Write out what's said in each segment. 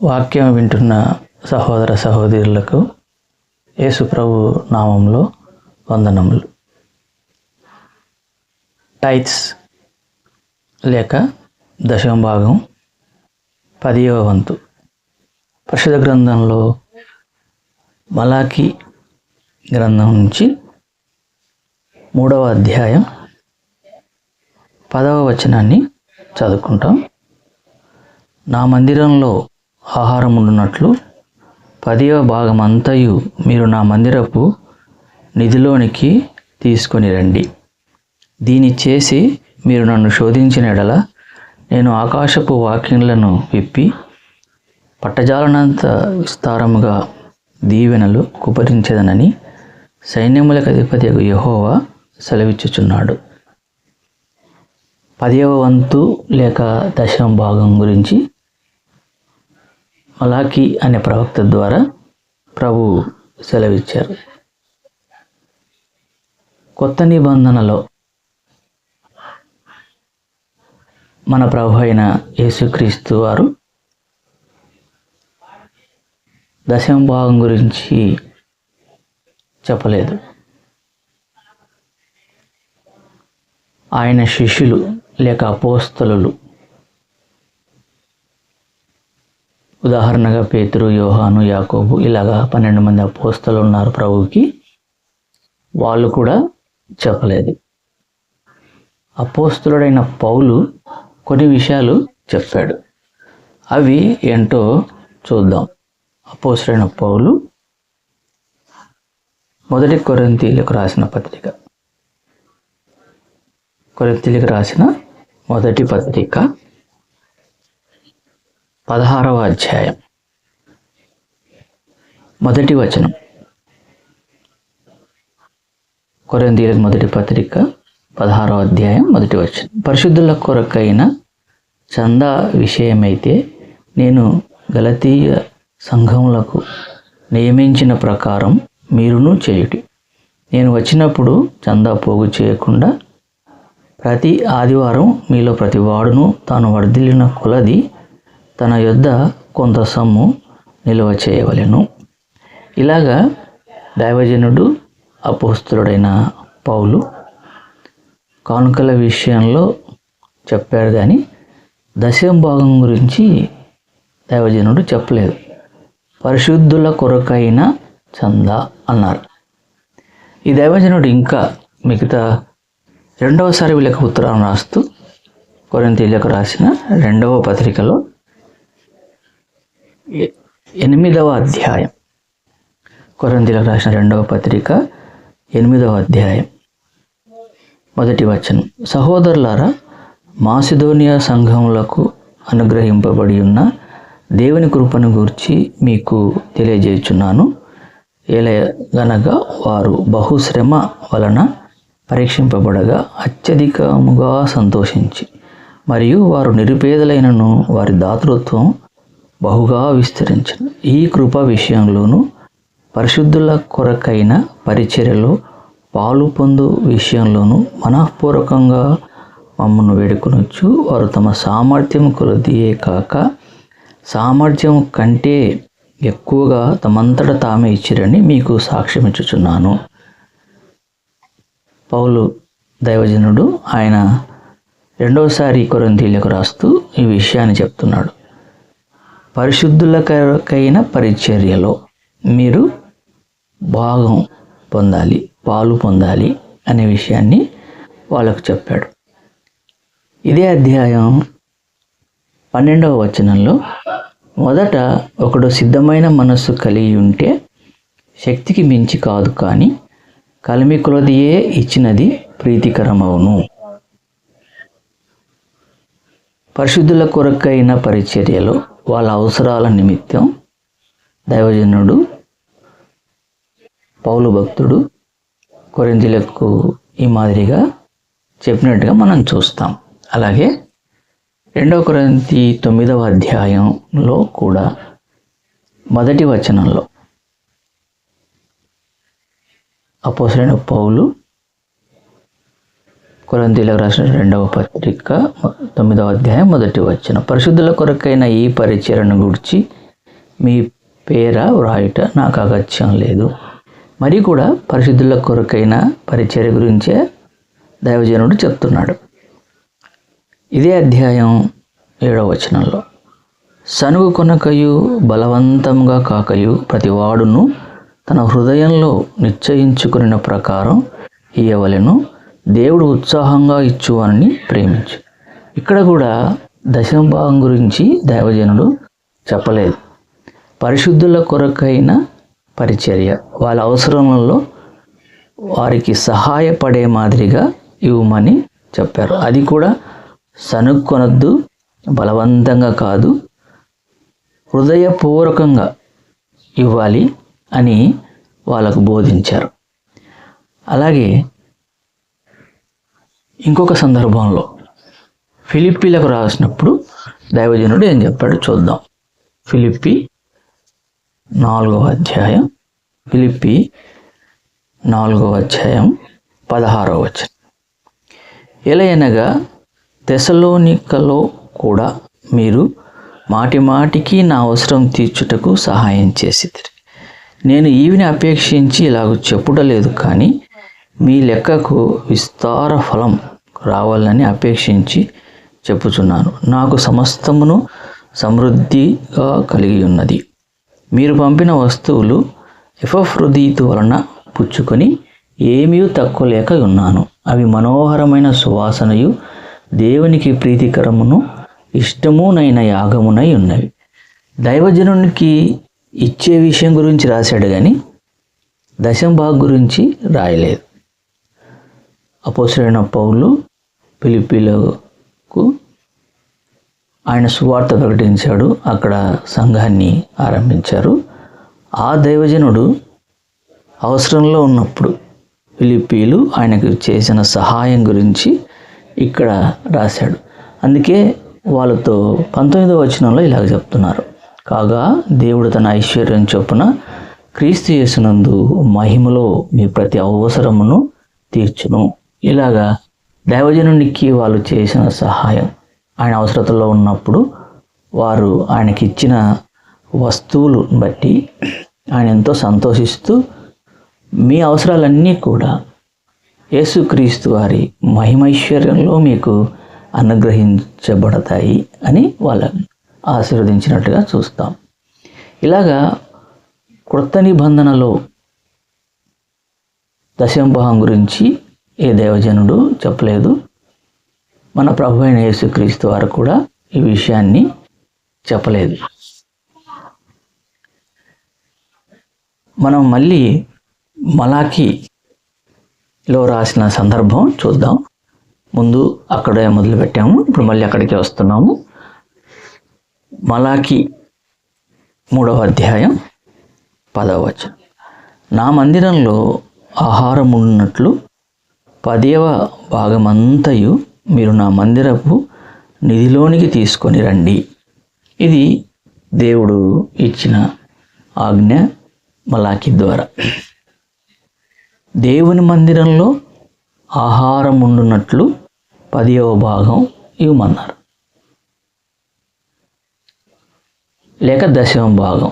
వాక్యం వింటున్న సహోదర సహోదరులకు యేసు ప్రభు నామంలో వందనములు. టైత్స్ లేక దశమ భాగం 10వ వంతు పరిశుద్ధ గ్రంథంలో మలాకి గ్రంథం నుంచి 3వ అధ్యాయం 10వ వచనాన్ని చదువుకుంటాం. నా మందిరంలో ఆహారం ఉండునట్లు 10వ భాగం అంతయు మీరు నా మందిరపు నిధిలోనికి తీసుకొని రండి. దీని చేసి మీరు నన్ను శోధించిన ఎడల నేను ఆకాశపు వాక్యములను విప్పి పట్టజాలనంత విస్తారముగా దీవెనలు కుపరించదనని సైన్యములకు అధిపతి యెహోవా సెలవిచ్చుచున్నాడు. 10వ వంతు లేక దశమ భాగం గురించి మలాకి అనే ప్రవక్త ద్వారా ప్రభు సెలవిచ్చారు. కొత్త నిబంధనలో మన ప్రభు అయిన యేసుక్రీస్తు వారు దశమ భాగం గురించి చెప్పలేదు. ఆయన శిష్యులు లేక అపోస్తలులు, ఉదాహరణగా పేతురు, యోహాను, యాకోబు ఇలాగా 12 మంది అపోస్తలు ఉన్నారు ప్రభువుకి. వాళ్ళు కూడా చెప్పలేదు. అపోస్తలుడైన పౌలు కొన్ని విషయాలు చెప్పాడు. అవి ఏంటో చూద్దాం. అపోస్తలుడైన పౌలు మొదటి కొరింథీయులకు రాసిన పత్రిక, కొరింథీయులకు రాసిన మొదటి పత్రిక 16వ అధ్యాయం మొదటి వచనం. కొరింథీయులకు మొదటి పత్రిక 16వ అధ్యాయం మొదటి వచనం. పరిశుద్ధుల కొరకైన చందా విషయమైతే నేను గలతీయ సంఘములకు నియమించిన ప్రకారం మీరును చేయుడి. నేను వచ్చినప్పుడు చందా పోగు చేయకుండా ప్రతి ఆదివారం మీలో ప్రతి వాడును తాను వర్ధిల్లిన కొలది తన యొద్ద కొంత సొమ్ము నిల్వ చేయవలెను. ఇలాగా దైవజనుడు అపోస్తలుడైన పౌలు కానుకల విషయంలో చెప్పాడు, కానీ దశమ భాగం గురించి దైవజనుడు చెప్పలేదు. పరిశుద్ధుల కొరకైన చందా అన్నారు. ఈ దైవజనుడు ఇంకా మిగతా రెండవసారి వీళ్ళకి ఉత్తరం రాస్తూ కొరింథీయులకు రాసిన 2వ పత్రికలో 8వ అధ్యాయం, కొరింథీయులకు రాసిన 2వ పత్రిక 8వ అధ్యాయం మొదటి వచనం. సహోదరులారా, మాసిదోనియా సంఘములకు అనుగ్రహింపబడి ఉన్న దేవుని కృపను గూర్చి మీకు తెలియజేయుచున్నాను. ఎలాగనగా వారు బహుశ్రమ వలన పరీక్షింపబడగా అత్యధికముగా సంతోషించి, మరియు వారు నిరుపేదలైనను వారి దాతృత్వం బహుగా విస్తరించిన ఈ కృప విషయంలోనూ పరిశుద్ధుల కొరకైన పరిచర్యలో పాలు పొందు విషయంలోనూ మనఃపూర్వకంగా మమ్మను వేడుకొనొచ్చు. వారు తమ సామర్థ్యం కొలదియే కాక సామర్థ్యం కంటే ఎక్కువగా తమంతట తామే ఇచ్చిరని మీకు సాక్ష్యమిచ్చుచున్నాను. పౌలు దైవజనుడు ఆయన రెండవసారి కొరింథీయులకు రాస్తూ ఈ విషయాన్ని చెప్తున్నాడు. పరిశుద్ధులకైన పరిచర్యలో మీరు భాగం పొందాలి, పాలు పొందాలి అనే విషయాన్ని వాళ్ళకు చెప్పాడు. ఇదే అధ్యాయం 12వ వచనంలో మొదట ఒకడు సిద్ధమైన మనస్సు కలిగి ఉంటే శక్తికి మించి కాదు, కానీ కలిమి కొలదియే ఇచ్చినది ప్రీతికరమవును. పరిశుద్ధుల కొరకైన పరిచర్యలో వాళ్ళ అవసరాల నిమిత్తం దైవజనుడు పౌలు భక్తుడు కొరింథీయులకు ఈ మాదిరిగా చెప్పినట్టుగా మనం చూస్తాం. అలాగే 2వ కొరింథీ 9వ అధ్యాయంలో కూడా మొదటి వచనంలో అపోస్తలుడైన పౌలు కొరింథీయులకు రాసిన 2వ పత్రిక 9వ అధ్యాయం 1వ వచనం. పరిశుద్ధుల కొరకైన ఈ పరిచర్యను గూర్చి మీ పేర వ్రాయుట నాకు అగత్యం లేదు. మరి కూడా పరిశుద్ధుల కొరకైన పరిచర్య గురించే దైవజనుడు చెప్తున్నాడు. ఇదే అధ్యాయం 7వ వచనంలో, సనుగు కొనకయు బలవంతంగా కాకయు ప్రతివాడును తన హృదయంలో నిశ్చయించుకున్న ప్రకారం ఇయ్యవలెను, దేవుడు ఉత్సాహంగా ఇచ్చువాని ప్రేమించు. ఇక్కడ కూడా దశమ భాగం గురించి దైవజనుడు చెప్పలేదు. పరిశుద్ధుల కొరకైన పరిచర్య, వాళ్ళ అవసరములలో వారికి సహాయపడే మాదిరిగా ఇవ్వమని చెప్పారు. అది కూడా సనుక్కొనొద్దు, బలవంతంగా కాదు, హృదయపూర్వకంగా ఇవ్వాలి అని వాళ్ళకు బోధించారు. అలాగే ఇంకొక సందర్భంలో ఫిలిప్పీలకు రాసినప్పుడు దైవజనుడు ఏం చెప్పాడు చూద్దాం. ఫిలిప్పీ 4వ అధ్యాయం 16వ వచనం. ఎలయనగా తెసలోనికలో కూడా మీరు మాటి మాటికి నా అవసరం తీర్చుటకు సహాయం చేసిరి. నేను ఈవిని అపేక్షించి ఇలాగ చెప్పుటలేదు, కానీ మీ లెక్కకు విస్తార ఫలం రావాలని అపేక్షించి చెప్పుచున్నాను. నాకు సమస్తమును సమృద్ధిగా కలిగి ఉన్నది. మీరు పంపిన వస్తువులు ఎపఫ్రొదీతు వలన పుచ్చుకొని ఏమీ తక్కువ లేక ఉన్నాను. అవి మనోహరమైన సువాసనయు దేవునికి ప్రీతికరమును ఇష్టమునైన యాగమునై ఉన్నవి. దైవజనునికి ఇచ్చే విషయం గురించి రాశాడు, కానీ దశమ భాగం గురించి రాయలేదు. అపోస్తలుడైన పౌలు ఫిలిప్పీలకు ఆయన సువార్త ప్రకటించాడు, అక్కడ సంఘాన్ని ఆరంభించారు. ఆ దైవజనుడు అవసరంలో ఉన్నప్పుడు ఫిలిప్పీలు ఆయనకు చేసిన సహాయం గురించి ఇక్కడ రాశాడు. అందుకే వాళ్ళతో 19వ వచనంలో ఇలాగ చెప్తున్నారు, కాగా దేవుడు తన ఐశ్వర్యం చొప్పున క్రీస్తు యేసునందు మహిమలో మీ ప్రతి అవసరమును తీర్చును. ఇలాగా దైవజనునికి వాళ్ళు చేసిన సహాయం, ఆయన అవసరతలో ఉన్నప్పుడు వారు ఆయనకి ఇచ్చిన వస్తువులు బట్టి ఆయన ఎంతో సంతోషిస్తూ, మీ అవసరాలన్నీ కూడా యేసుక్రీస్తు వారి మహిమైశ్వర్యంలో మీకు అనుగ్రహించబడతాయి అని వాళ్ళని ఆశీర్వదించినట్టుగా చూస్తాం. ఇలాగా క్రొత్త నిబంధనలో దశమ భాగం గురించి ఏ దైవజనుడు చెప్పలేదు. మన ప్రభు అయిన యేసుక్రీస్తు వారు కూడా ఈ విషయాన్ని చెప్పలేదు. మనం మళ్ళీ మలాకీలో రాసిన సందర్భం చూద్దాం. ముందు అక్కడే మొదలుపెట్టాము, ఇప్పుడు మళ్ళీ అక్కడికి వస్తున్నాము. మలాకీ 3వ అధ్యాయం 10వ వచనం. నా మందిరంలో ఆహారం ఉన్నట్లు 10వ భాగమంతయు మీరు నా మందిరపు నిధిలోనికి తీసుకొని రండి. ఇది దేవుడు ఇచ్చిన ఆజ్ఞ మలాకీ ద్వారా. దేవుని మందిరంలో ఆహారం ఉండున్నట్లు 10వ భాగం ఇవ్వమన్నారు, లేక దశమ భాగం.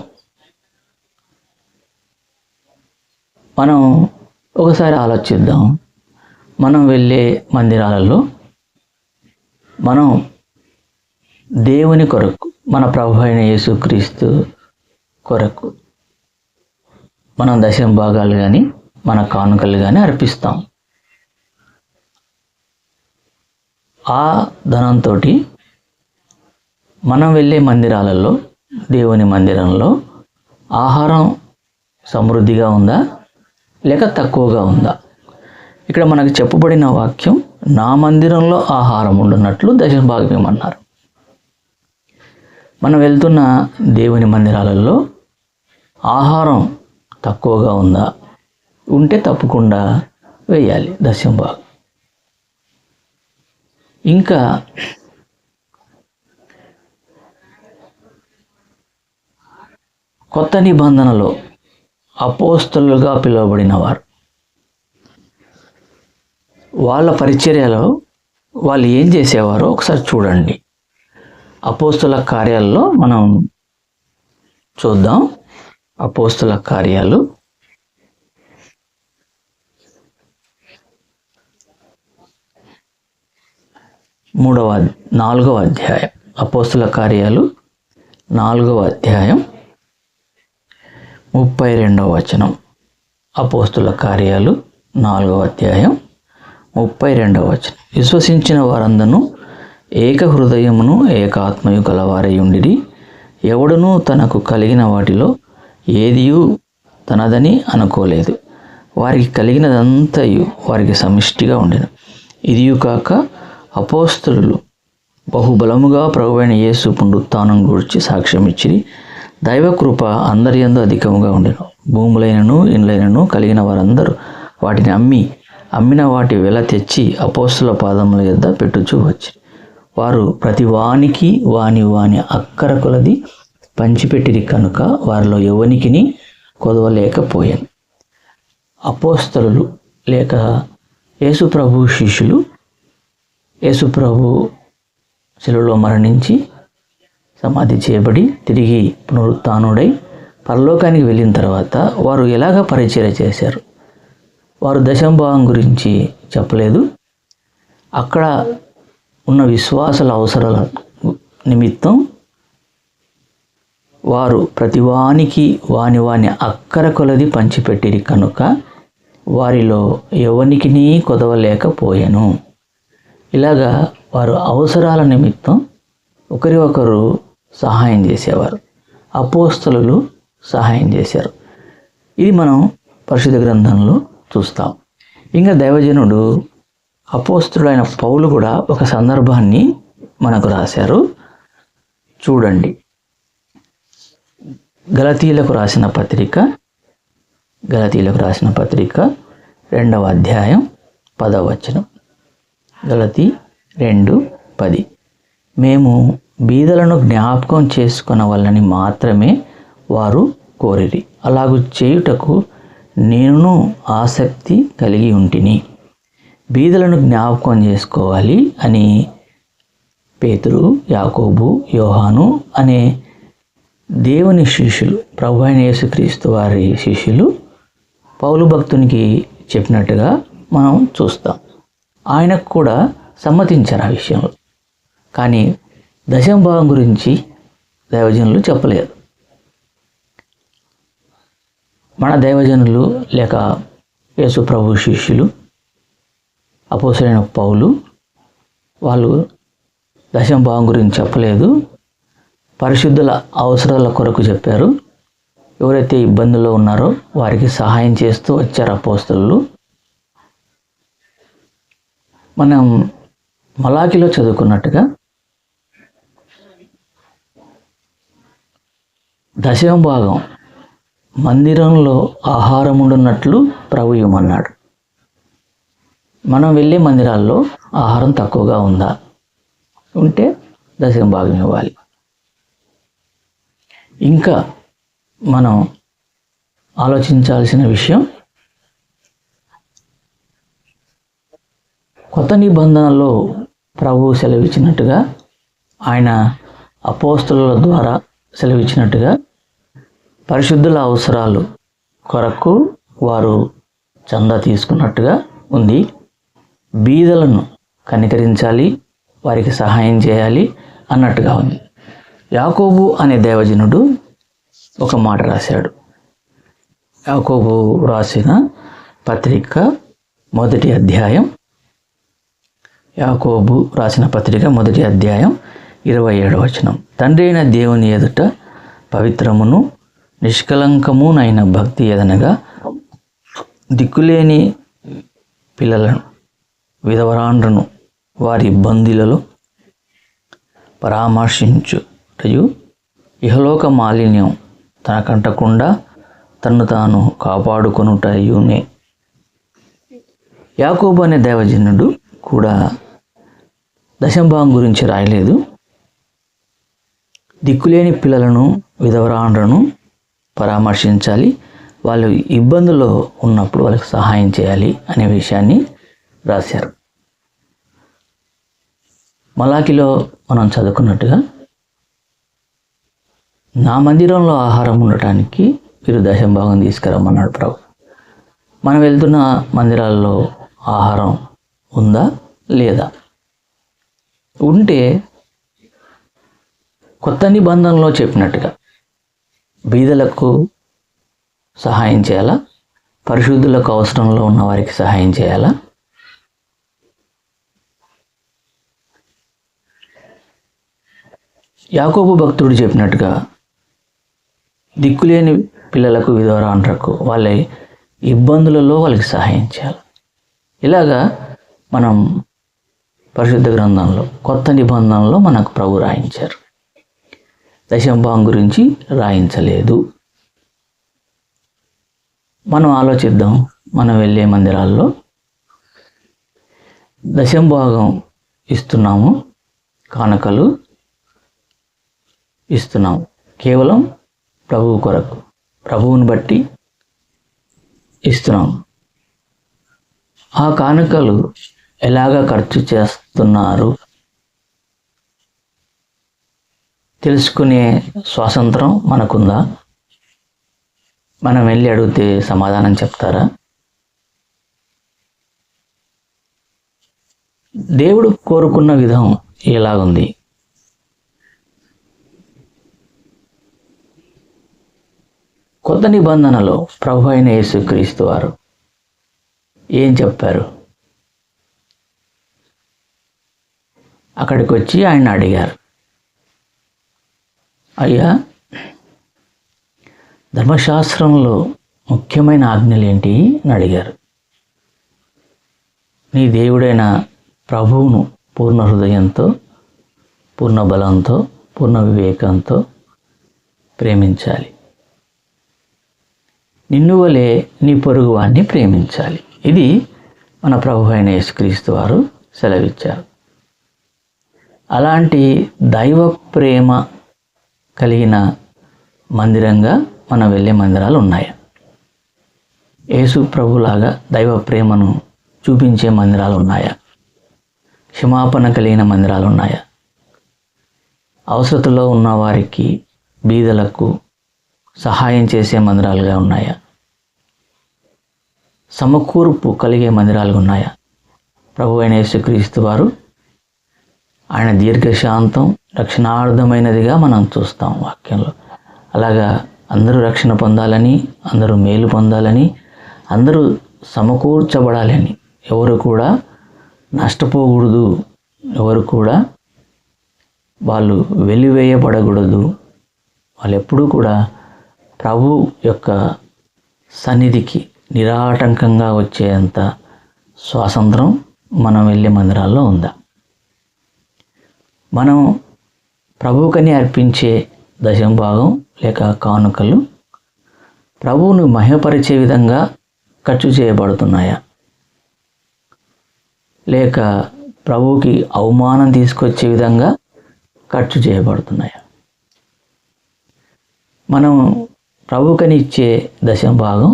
మనం ఒకసారి ఆలోచిద్దాం. మనం వెళ్ళే మందిరాలలో మనం దేవుని కొరకు, మన ప్రభు అయిన యేసుక్రీస్తు కొరకు మనం దశమ భాగాలు కానీ మన కానుకలు కానీ అర్పిస్తాం. ఆ ధనంతో మనం వెళ్ళే మందిరాలలో, దేవుని మందిరంలో ఆహారం సమృద్ధిగా ఉందా లేక తక్కువగా ఉందా? ఇక్కడ మనకు చెప్పబడిన వాక్యం, నా మందిరంలో ఆహారం ఉండున్నట్లు దశమ భాగం ఇవ్వమన్నారు. మనం వెళ్తున్న దేవుని మందిరాలలో ఆహారం తక్కువగా ఉందా? ఉంటే తప్పకుండా వేయాలి దశమ భాగం. ఇంకా కొత్త నిబంధనలో అపోస్తలులుగా పిలువబడిన వారు, వాళ్ళ పరిచర్యలో వాళ్ళు ఏం చేసేవారో ఒకసారి చూడండి. అపోస్తల కార్యాలలో మనం చూద్దాం. అపోస్తుల కార్యాలు 4వ అధ్యాయం. అపోస్తుల కార్యాలు 4వ అధ్యాయం 32వ వచనం. అపోస్తుల కార్యాలు 4వ అధ్యాయం 32వ వచనం. విశ్వసించిన వారందరూ ఏక హృదయమును ఏకాత్మయు గలవారై ఉండిరి. ఎవడునూ తనకు కలిగిన వాటిలో ఏదియూ తనదని అనుకోలేదు. వారికి కలిగినదంతయు వారికి సమిష్టిగా ఉండెను. ఇదియు కాక అపోస్తలులు బహుబలముగా ప్రభువైన యేసు పునరుత్థానం గూర్చి సాక్ష్యం ఇచ్చిరి. దైవకృప అందరి యందు అధికముగా ఉండెను. భూములైనను ఇండ్లైనను కలిగిన వారందరూ వాటిని అమ్మిన వాటి వెల తెచ్చి అపోస్తల పాదముల యొద్ద పెట్టుచూ వచ్చిరి. వారు ప్రతి వానికి వాని అక్కర కొలది పంచిపెట్టిరి కనుక వారిలో ఎవనికిని కొదవలేకపోయాను. అపోస్తలులు లేక యేసుప్రభు శిష్యులు యేసుప్రభు శిలువలో మరణించి సమాధి చేయబడి తిరిగి పునరుత్థానుడై పరలోకానికి వెళ్ళిన తర్వాత వారు ఎలాగ పరిచర్య చేశారు? వారు దశంభాగం గురించి చెప్పలేదు. అక్కడ ఉన్న విశ్వాసాల అవసరాల నిమిత్తం వారు ప్రతివానికి వాని అక్కర కొలది పంచిపెట్టిరి కనుక వారిలో ఎవనికిని కొదవలేకపోయెను. ఇలాగా వారు అవసరాల నిమిత్తం ఒకరి ఒకరు సహాయం చేసేవారు. అపోస్తలులు సహాయం చేశారు. ఇది మనం పరిశుద్ధ గ్రంథంలో చూస్తాం. ఇంకా దైవజనుడు అపోస్తలుడైన పౌలు కూడా ఒక సందర్భాన్ని మనకు రాశారు. చూడండి. గలతీయులకు రాసిన పత్రిక 2వ అధ్యాయం 10వ వచనం. గలతీ 2:10. మేము బీదలను జ్ఞాపకం చేసుకున్న వాళ్ళని మాత్రమే వారు కోరిరి. అలాగూ చేయుటకు నేను ఆసక్తి కలిగి ఉంటిని. బీదలను జ్ఞాపకం చేసుకోవాలి అని పేతురు, యాకోబు, యోహాను అనే దేవుని శిష్యులు, ప్రభువైన యేసుక్రీస్తు వారి శిష్యులు పౌలు భక్తునికి చెప్పినట్టుగా మనం చూస్తాం. ఆయనకు కూడా సమ్మతించారు ఆ విషయంలో. కానీ దశంభాగం గురించి దైవజనులు చెప్పలేదు. మన దైవజనులు లేక యేసు ప్రభు శిష్యులు అపోస్తలుడైన పౌలు వాళ్ళు దశంభాగం గురించి చెప్పలేదు. పరిశుద్ధుల అవసరాల కొరకు చెప్పారు. ఎవరైతే ఇబ్బందుల్లో ఉన్నారో వారికి సహాయం చేస్తూ వచ్చారు అపోస్తలులు. మనం మలాకిలో చదువుకున్నట్టుగా దశంభాగం మందిరంలో ఆహారం ఉండున్నట్లు ప్రభు ఇవ్వమన్నాడు. మనం వెళ్ళే మందిరాల్లో ఆహారం తక్కువగా ఉందా? ఉంటే దశంభాగం ఇవ్వాలి. ఇంకా మనం ఆలోచించాల్సిన విషయం, కొత్త నిబంధనలో ప్రభువు సెలవిచ్చినట్టుగా, ఆయన అపోస్తలుల ద్వారా సెలవిచ్చినట్టుగా పరిశుద్ధుల అవసరాలు కొరకు వారు చందా తీసుకున్నట్టుగా ఉంది. బీదలను కనికరించాలి, వారికి సహాయం చేయాలి అన్నట్టుగా ఉంది. యాకోబు అనే దైవజనుడు ఒక మాట రాశాడు. యాకోబు రాసిన పత్రిక 1వ అధ్యాయం, యాకోబు రాసిన పత్రిక 1వ అధ్యాయం 27వ వచనం. తండ్రి అయిన దేవుని ఎదుట పవిత్రమును నిష్కలంకమునైన భక్తి ఎదనగా దిక్కులేని పిల్లలను, విధవరాండ్రను వారి ఇబ్బందులలో పరామర్శించుటయు, ఇహలోక మాలిన్యం తనకంటకుండా తన్ను తాను కాపాడుకొనుటయునే. యాకోబు అనే దైవజనుడు కూడా దశంభాగం గురించి రాయలేదు. దిక్కులేని పిల్లలను, విధవరాండ్రను పరామర్శించాలి, వాళ్ళు ఇబ్బందుల్లో ఉన్నప్పుడు వాళ్ళకి సహాయం చేయాలి అనే విషయాన్ని రాశారు. మలాకిలో మనం చదువుకున్నట్టుగా నా మందిరంలో ఆహారం ఉండటానికి మీరు దశంభాగం తీసుకురమ్మన్నాడు ప్రభు. మనం వెళ్తున్న మందిరాల్లో ఆహారం ఉందా లేదా? ఉంటే కొత్త నిబంధనలో చెప్పినట్టుగా బీదలకు సహాయం చేయాలా? పరిశుద్ధులకు అవసరంలో ఉన్న వారికి సహాయం చేయాలా? యాకోబు భక్తుడు చెప్పినట్టుగా దిక్కులేని పిల్లలకు, విధవరాండ్రకు, వాళ్ళ ఇబ్బందులలో వాళ్ళకి సహాయం చేయాలి. ఇలాగా మనం పరిశుద్ధ గ్రంథంలో కొత్త నిబంధనలో మనకు ప్రభు రాయించారు. దశంభాగం గురించి రాయించలేదు. మనం ఆలోచిద్దాం. మనం వెళ్ళే మందిరాల్లో దశంభాగం ఇస్తున్నాము, కానుకలు ఇస్తున్నాము కేవలం ప్రభువు కొరకు, ప్రభువుని బట్టి ఇస్తున్నాం. ఆ కానుకలు ఎలాగ ఖర్చు చేస్తున్నారు తెలుసుకునే స్వాతంత్రం మనకుందా? మనం వెళ్ళి అడిగితే సమాధానం చెప్తారా? దేవుడు కోరుకున్న విధం ఎలాగుంది? కొత్త నిబంధనలో ప్రభు అయిన యేసుక్రీస్తు వారు ఏం చెప్పారు? అక్కడికి వచ్చి ఆయన అడిగారు, అయ్యా, ధర్మశాస్త్రంలో ముఖ్యమైన ఆజ్ఞలు ఏంటి అని అడిగారు. నీ దేవుడైన ప్రభువును పూర్ణ హృదయంతో, పూర్ణ బలంతో, పూర్ణ వివేకంతో ప్రేమించాలి. నిన్ను వలె నీ పొరుగు వారిని ప్రేమించాలి. ఇది మన ప్రభు అయిన యేసుక్రీస్తు వారు సెలవిచ్చారు. అలాంటి దైవ ప్రేమ కలిగిన మందిరంగా మనం వెళ్ళే మందిరాలు ఉన్నాయా? యేసు ప్రభులాగా దైవ ప్రేమను చూపించే మందిరాలు ఉన్నాయా? క్షమాపణ కలిగిన మందిరాలు ఉన్నాయా? అవసరతలో ఉన్న వారికి, బీదలకు సహాయం చేసే మందిరాలుగా ఉన్నాయా? సమకూర్పు కలిగే మందిరాలుగా ఉన్నాయా? ప్రభు అయిన యేసుక్రీస్తు వారు ఆయన దీర్ఘశాంతం రక్షణార్థమైనదిగా మనం చూస్తాం వాక్యంలో. అలాగా అందరూ రక్షణ పొందాలని, అందరూ మేలు పొందాలని, అందరూ సమకూర్చబడాలని, ఎవరు కూడా నష్టపోకూడదు, ఎవరు కూడా వాళ్ళు వెలివేయబడకూడదు, వాళ్ళు ఎప్పుడూ కూడా ప్రభు యొక్క సన్నిధికి నిరాటంకంగా వచ్చేంత స్వాతంత్రం మనం వెళ్ళే మందిరాల్లో ఉందా? మనం ప్రభువుకని అర్పించే దశంభాగం లేక కానుకలు ప్రభువును మహిమపరిచే విధంగా ఖర్చు చేయబడుతున్నాయా? లేక ప్రభువుకి అవమానం తీసుకొచ్చే విధంగా ఖర్చు చేయబడుతున్నాయా? మనం ప్రభువుకని ఇచ్చే దశంభాగం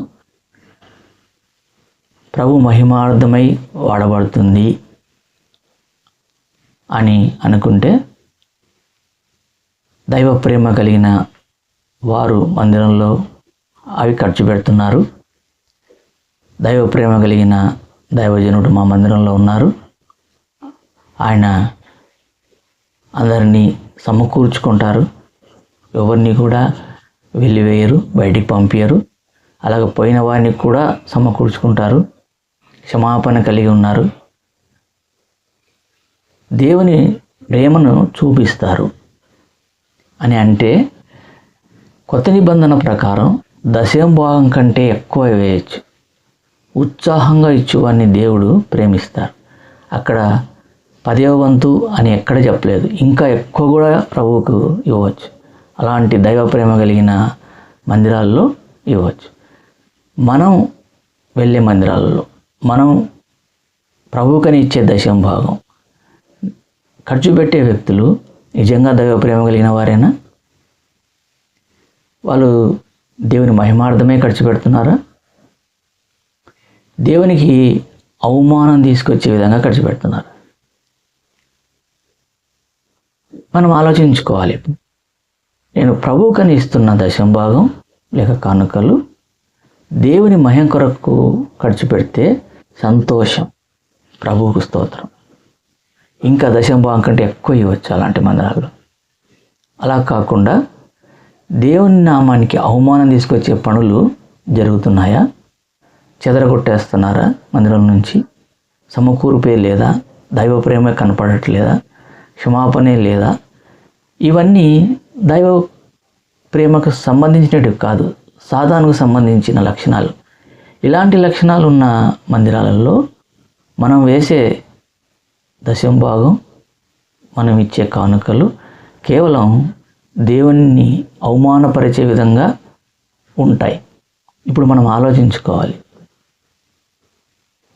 ప్రభు మహిమార్థమై వాడబడుతుంది అని అనుకుంటే, దైవ ప్రేమ కలిగిన వారు మందిరంలో అవి ఖర్చు పెడుతున్నారు. దైవ ప్రేమ కలిగిన దైవజనుడు మా మందిరంలో ఉన్నారు, ఆయన అందరినీ సమకూర్చుకుంటారు, ఎవరిని కూడా వెళ్ళివేయరు, బయటికి పంపించరు. అలాగ పోయిన వారిని కూడా సమకూర్చుకుంటారు, క్షమాపణ కలిగి ఉన్నారు, దేవుని ప్రేమను చూపిస్తారు అని అంటే, కొత్త నిబంధన ప్రకారం దశంభాగం కంటే ఎక్కువ వేయచ్చు. ఉత్సాహంగా ఇచ్చేవాడిని దేవుడు ప్రేమిస్తారు. అక్కడ 10వ వంతు అని ఎక్కడ చెప్పలేదు, ఇంకా ఎక్కువ కూడా ప్రభువుకు ఇవ్వచ్చు. అలాంటి దైవ ప్రేమ కలిగిన మందిరాల్లో ఇవ్వచ్చు. మనం వెళ్ళే మందిరాలలో మనం ప్రభువుకని ఇచ్చే దశంభాగం ఖర్చు పెట్టే వ్యక్తులు నిజంగా దైవ ప్రేమ కలిగిన వారేనా? వాళ్ళు దేవుని మహిమార్థమే ఖర్చు పెడుతున్నారా? దేవునికి అవమానం తీసుకొచ్చే విధంగా ఖర్చు పెడుతున్నారా? మనం ఆలోచించుకోవాలి. నేను ప్రభువుకని ఇస్తున్న దశంభాగం లేక కానుకలు దేవుని మహిమ కొరకు ఖర్చు పెడితే సంతోషం. ప్రభువుకు స్తోత్రం. ఇంకా దశంభాగం కంటే ఎక్కువ ఇవ్వచ్చు అలాంటి మందిరాల్లో. అలా కాకుండా దేవుని నామానికి అవమానం తీసుకొచ్చే పనులు జరుగుతున్నాయా? చెదరగొట్టేస్తున్నారా మందిరం నుంచి? సమకూర్పే లేదా? దైవ ప్రేమ కనపడట్లేదా? క్షమాపణే లేదా? ఇవన్నీ దైవ ప్రేమకు సంబంధించినవి కాదు, సాధారణకు సంబంధించిన లక్షణాలు. ఇలాంటి లక్షణాలు ఉన్న మందిరాలలో మనం వేసే దశంభాగం, మనం ఇచ్చే కానుకలు కేవలం దేవుణ్ణి అవమానపరిచే విధంగా ఉంటాయి. ఇప్పుడు మనం ఆలోచించుకోవాలి.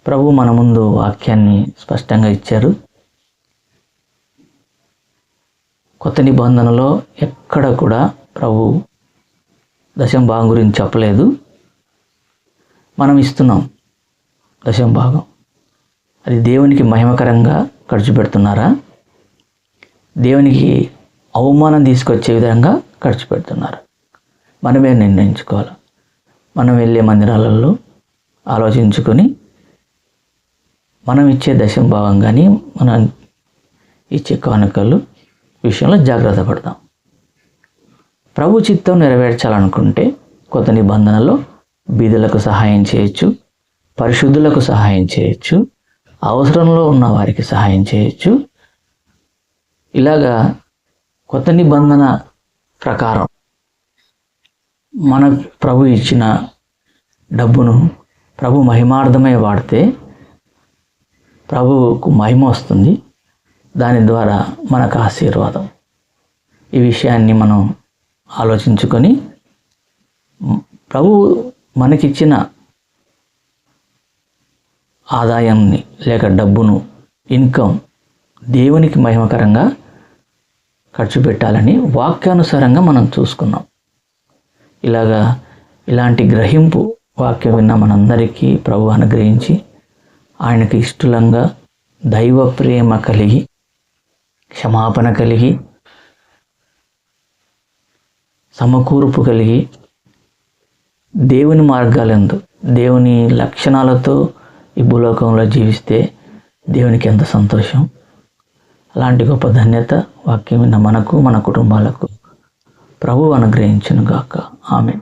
ప్రభు మన ముందు వాక్యాన్ని స్పష్టంగా ఇచ్చారు. కొత్త నిబంధనలో ఎక్కడ కూడా ప్రభు దశంభాగం గురించి చెప్పలేదు. మనం ఇస్తున్నాం దశంభాగం. అది దేవునికి మహిమకరంగా ఖర్చు పెడుతున్నారా? దేవునికి అవమానం తీసుకొచ్చే విధంగా ఖర్చు పెడుతున్నారా? మనమే నిర్ణయించుకోవాలి. మనం వెళ్ళే మందిరాలలో ఆలోచించుకొని మనం ఇచ్చే దశంభాగం కానీ మనం ఇచ్చే కానుకలు విషయంలో జాగ్రత్త పడతాం. ప్రభు చిత్తం నెరవేర్చాలనుకుంటే కొత్త నిబంధనలో బీదలకు సహాయం చేయొచ్చు, పరిశుద్ధులకు సహాయం చేయొచ్చు, అవసరంలో ఉన్న వారికి సహాయం చేయొచ్చు. ఇలాగా కొత్త నిబంధన ప్రకారం మన ప్రభు ఇచ్చిన డబ్బును ప్రభు మహిమార్థమై వాడితే ప్రభువుకు మహిమ వస్తుంది. దాని ద్వారా మనకు ఆశీర్వాదం. ఈ విషయాన్ని మనం ఆలోచించుకొని ప్రభు మనకిచ్చిన ఆదాయాన్ని లేక డబ్బును, ఇన్కమ్ దేవునికి మహిమకరంగా ఖర్చు పెట్టాలని వాక్యానుసారంగా మనం చూసుకున్నాం. ఇలాంటి గ్రహింపు వాక్యం విన్న మనందరికీ ప్రభు అనుగ్రహించి ఆయనకి ఇష్టలంగా దైవ ప్రేమ కలిగి, క్షమాపణ కలిగి, సమకూర్పు కలిగి, దేవుని మార్గాలందు దేవుని లక్షణాలతో ఈ భూలోకంలో జీవిస్తే దేవునికి ఎంత సంతోషం. అలాంటి గొప్ప ధన్యత వాక్యం విన్న మనకు, మన కుటుంబాలకు ప్రభు అనుగ్రహించును గాక. ఆమేన్.